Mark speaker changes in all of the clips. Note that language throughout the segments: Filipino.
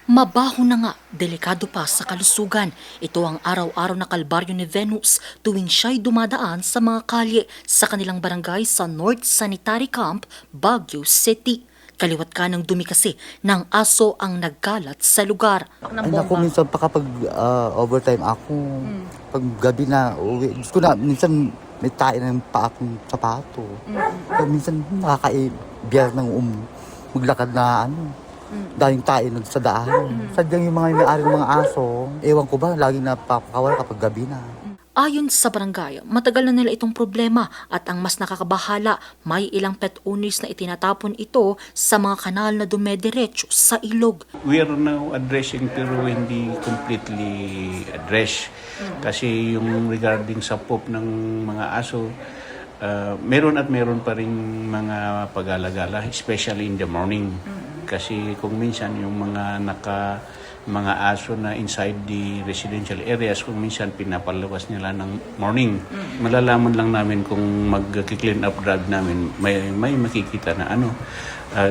Speaker 1: Mabaho na nga, delikado pa sa kalusugan. Ito ang araw-araw na kalbaryo ni Venus tuwing siya'y dumadaan sa mga kalye sa kanilang barangay sa North Sanitary Camp, Baguio City. Kaliwat ka ng dumi kasi ng aso ang nagkalat sa lugar.
Speaker 2: Ay naku, minsan pa kapag overtime ako, pag gabi na uwi, gusto ko na, minsan may tae ng pa akong sapato. Kaya minsan nakakaibiyar ng maglakad na dahil tayo sa daan. Sadyang yung mga may-ari ng mga aso, ewan ko ba, laging napapakawala kapag gabi na.
Speaker 1: Ayon sa barangay, matagal na nila itong problema at ang mas nakakabahala, may ilang pet owners na itinatapon ito sa mga kanal na dumediretso sa ilog.
Speaker 3: We are now addressing pero hindi completely address. Kasi yung regarding sa poop ng mga aso, meron pa rin mga pag-alagala, especially in the morning. Kasi kung minsan yung mga aso na inside the residential areas, kung minsan pinapalawas nila ng morning. Malalaman lang namin kung mag-clean up drive namin, may makikita na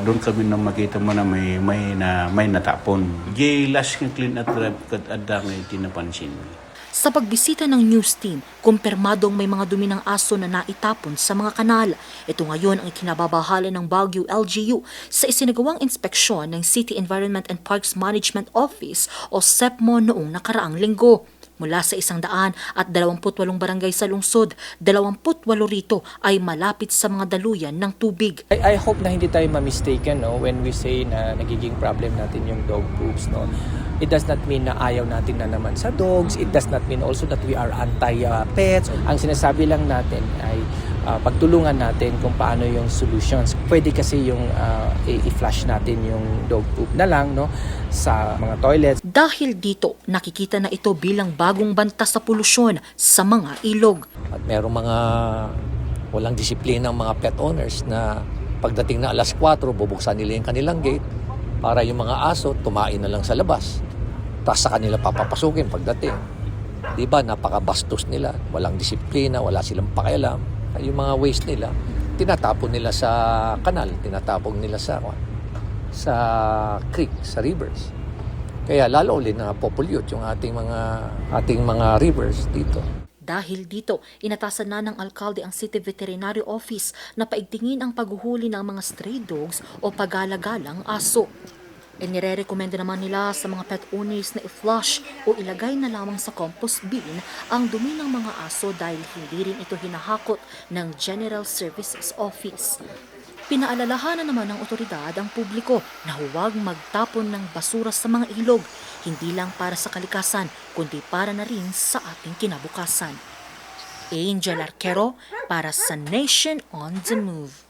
Speaker 3: doon kami nang makita mo na may natapon. Last clean up drive kat adang tinapansin.
Speaker 1: Sa pagbisita ng news team, kumpirmadong may mga dumi ng aso na naitapon sa mga kanal. Ito ngayon ang ikinababahala ng Baguio LGU sa isinagawang inspeksyon ng City Environment and Parks Management Office o SEPMO noong nakaraang linggo. Mula sa 128 barangay sa lungsod, 28 rito ay malapit sa mga daluyan ng tubig.
Speaker 4: I hope na hindi tayo ma-mistaken when we say na nagiging problem natin yung dog poops. It does not mean na ayaw natin na naman sa dogs. It does not mean also that we are anti-pets. Ang sinasabi lang natin ay pagtulungan natin kung paano yung solutions. Pwede kasi yung i-flush natin yung dog poop na lang sa mga toilets.
Speaker 1: Dahil dito, nakikita na ito bilang bagong banta sa polusyon sa mga ilog.
Speaker 5: At merong mga walang disiplina ng mga pet owners na pagdating na alas 4, bubuksan nila yung kanilang gate para yung mga aso tumain na lang sa labas. Tapos sa kanila papapasukin pagdating. Diba, napakabastos nila, walang disiplina, wala silang pakialam. Yung mga waste nila, tinatapon nila sa kanal, tinatapon nila sa creek, sa rivers. Kaya lalo ulit na popollute yung ating mga rivers dito.
Speaker 1: Dahil dito, inatasan na ng alkalde ang City Veterinary Office na paigtingin ang paghuhuli ng mga stray dogs o pag-alagalang aso. Inirekomenda naman nila sa mga pet owners na i-flush o ilagay na lamang sa compost bin ang dumi ng mga aso dahil hindi rin ito hinahakot ng General Services Office. Pinaalalahanan naman ng otoridad ang publiko na huwag magtapon ng basura sa mga ilog, hindi lang para sa kalikasan, kundi para na rin sa ating kinabukasan. Angel Arquero para sa Nation on the Move.